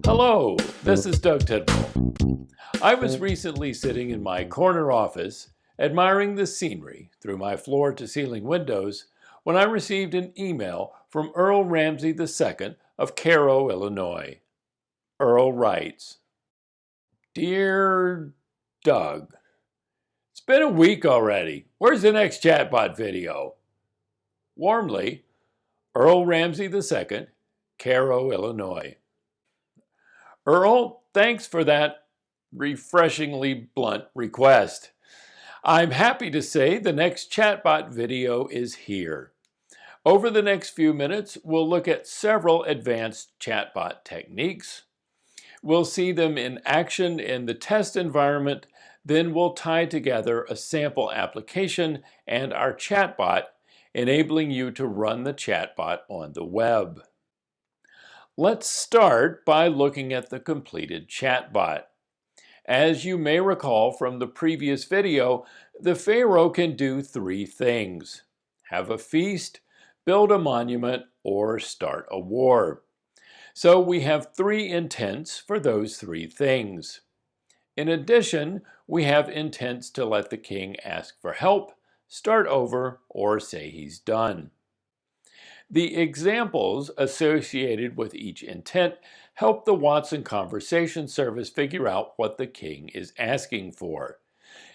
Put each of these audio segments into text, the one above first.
Hello, this is Doug Tidwell. I was recently sitting in my corner office, admiring the scenery through my floor-to-ceiling windows, when I received an email from Earl Ramsey II of Cairo, Illinois. Earl writes, "Dear Doug, it's been a week already. Where's the next chatbot video? Warmly, Earl Ramsey II, Cairo, Illinois." Earl, thanks for that refreshingly blunt request. I'm happy to say the next chatbot video is here. Over the next few minutes, we'll look at several advanced chatbot techniques. We'll see them in action in the test environment, then we'll tie together a sample application and our chatbot, enabling you to run the chatbot on the web. Let's start by looking at the completed chatbot. As you may recall from the previous video, the Pharaoh can do three things: have a feast, build a monument, or start a war. So we have three intents for those three things. In addition, we have intents to let the king ask for help, start over, or say he's done. The examples associated with each intent help the Watson Conversation Service figure out what the king is asking for.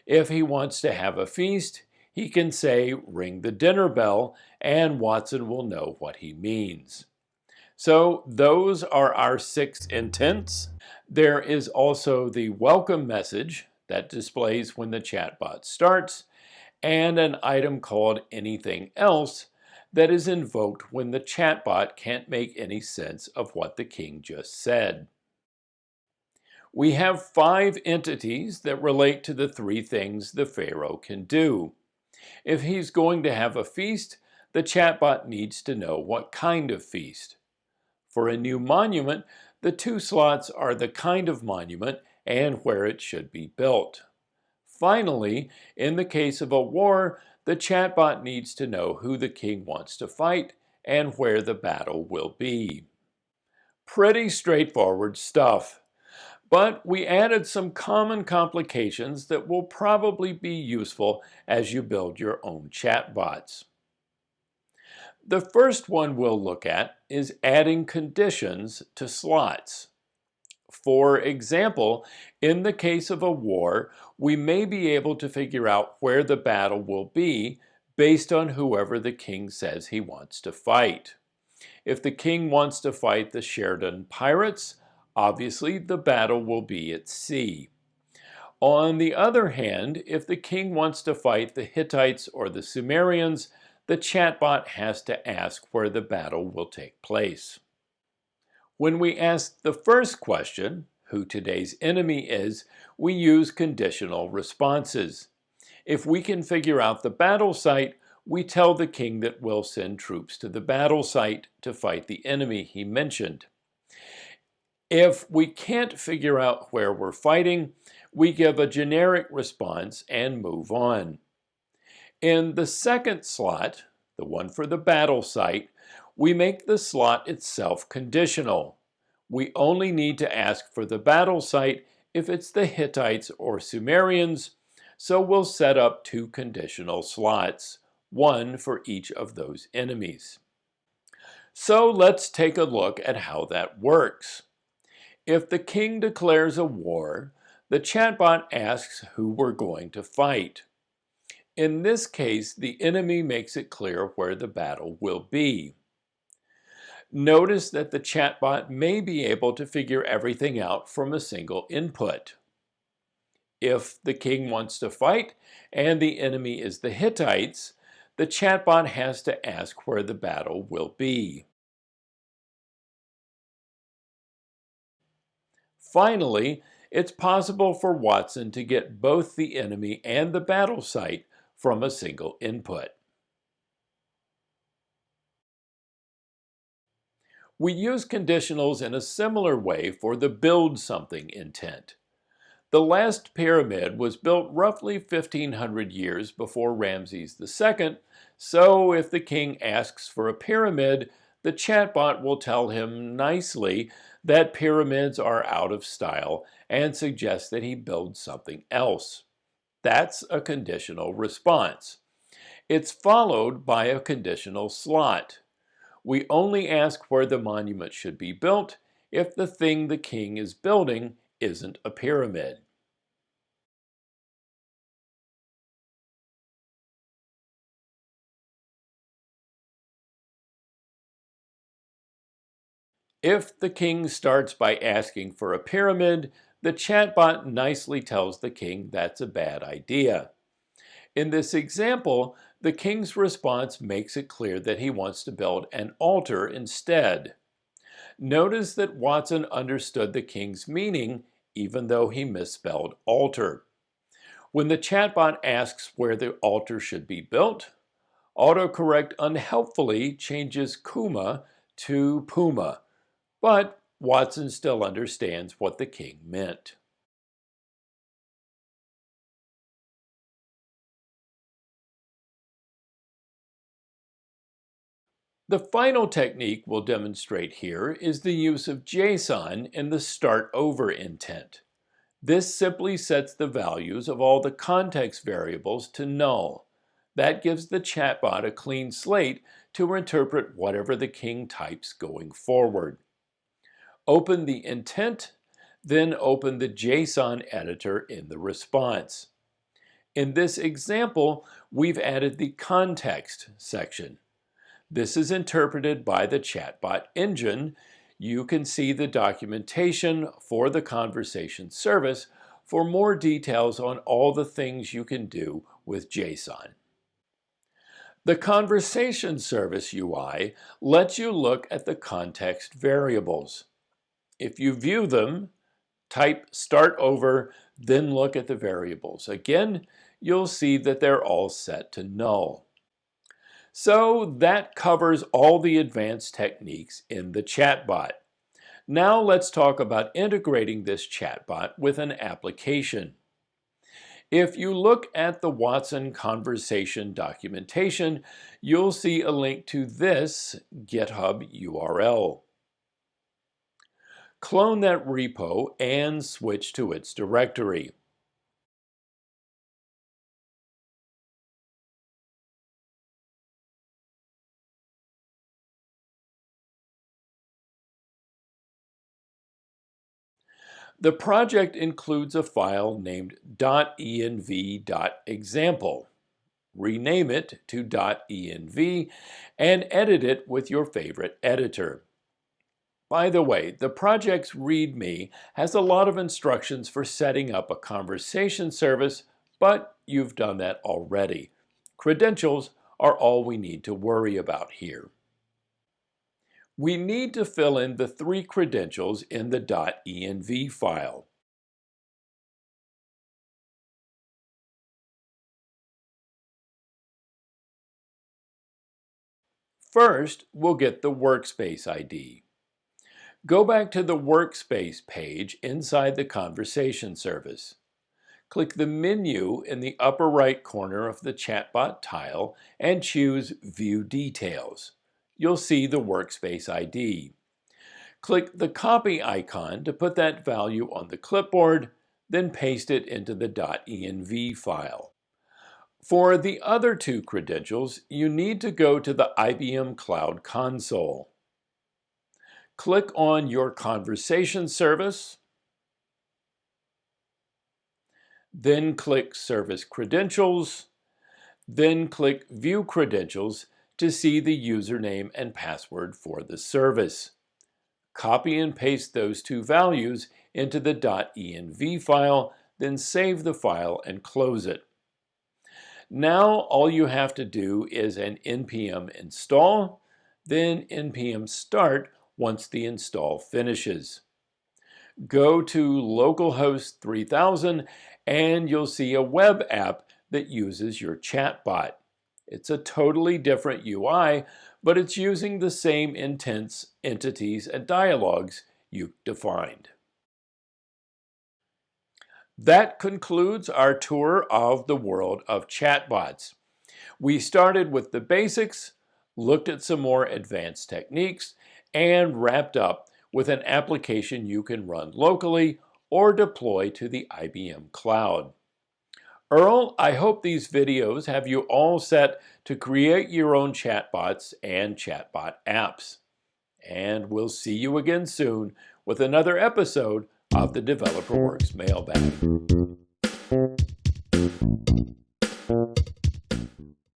If he wants to have a feast, he can say, "Ring the dinner bell," and Watson will know what he means. So those are our 6 intents. There is also the welcome message that displays when the chatbot starts, and an item called anything else that is invoked when the chatbot can't make any sense of what the king just said. We have 5 entities that relate to the 3 things the Pharaoh can do. If he's going to have a feast, the chatbot needs to know what kind of feast. For a new monument, the 2 slots are the kind of monument and where it should be built. Finally, in the case of a war, the chatbot needs to know who the king wants to fight and where the battle will be. Pretty straightforward stuff. But we added some common complications that will probably be useful as you build your own chatbots. The first one we'll look at is adding conditions to slots. For example, in the case of a war, we may be able to figure out where the battle will be based on whoever the king says he wants to fight. If the king wants to fight the Sheridan pirates, obviously the battle will be at sea. On the other hand, if the king wants to fight the Hittites or the Sumerians, the chatbot has to ask where the battle will take place. When we ask the first question, who today's enemy is, we use conditional responses. If we can figure out the battle site, we tell the king that we'll send troops to the battle site to fight the enemy he mentioned. If we can't figure out where we're fighting, we give a generic response and move on. In the second slot, the one for the battle site, we make the slot itself conditional. We only need to ask for the battle site if it's the Hittites or Sumerians, so we'll set up 2 conditional slots, one for each of those enemies. So let's take a look at how that works. If the king declares a war, the chatbot asks who we're going to fight. In this case, the enemy makes it clear where the battle will be. Notice that the chatbot may be able to figure everything out from a single input. If the king wants to fight and the enemy is the Hittites, the chatbot has to ask where the battle will be. Finally, it's possible for Watson to get both the enemy and the battle site from a single input. We use conditionals in a similar way for the build something intent. The last pyramid was built roughly 1,500 years before Ramses II, So if the king asks for a pyramid, the chatbot will tell him nicely that pyramids are out of style and suggest that he build something else. That's a conditional response. It's followed by a conditional slot. We only ask where the monument should be built if the thing the king is building isn't a pyramid. If the king starts by asking for a pyramid, the chatbot nicely tells the king that's a bad idea. In this example, the king's response makes it clear that he wants to build an altar instead. Notice that Watson understood the king's meaning even though he misspelled altar. When the chatbot asks where the altar should be built, autocorrect unhelpfully changes Kuma to Puma, but Watson still understands what the king meant. The final technique we'll demonstrate here is the use of JSON in the start over intent. This simply sets the values of all the context variables to null. That gives the chatbot a clean slate to interpret whatever the king types going forward. Open the intent, then open the JSON editor in the response. In this example, we've added the context section. This is interpreted by the chatbot engine. You can see the documentation for the conversation service for more details on all the things you can do with JSON. The conversation service UI lets you look at the context variables. If you view them, type start over, then look at the variables. Again, you'll see that they're all set to null. So that covers all the advanced techniques in the chatbot. Now let's talk about integrating this chatbot with an application. If you look at the Watson conversation documentation, you'll see a link to this GitHub URL. Clone that repo and switch to its directory. The project includes a file named .env.example. Rename it to .env and edit it with your favorite editor. By the way, the project's README has a lot of instructions for setting up a conversation service, but you've done that already. Credentials are all we need to worry about here. We need to fill in the 3 credentials in the .env file. First, we'll get the workspace ID. Go back to the workspace page inside the conversation service. Click the menu in the upper right corner of the chatbot tile and choose View Details. You'll see the workspace ID. Click the copy icon to put that value on the clipboard, then paste it into the .env file. For the other 2 credentials, you need to go to the IBM Cloud Console. Click on your conversation service, then click Service Credentials, then click View Credentials to see the username and password for the service. Copy and paste those 2 values into the .env file, then save the file and close it. Now all you have to do is an npm install, then npm start once the install finishes. Go to localhost 3000 and you'll see a web app that uses your chatbot. It's a totally different UI, but it's using the same intents, entities, and dialogues you defined. That concludes our tour of the world of chatbots. We started with the basics, looked at some more advanced techniques, and wrapped up with an application you can run locally or deploy to the IBM cloud. Earl, I hope these videos have you all set to create your own chatbots and chatbot apps. And we'll see you again soon with another episode of the Developer Works Mailbag.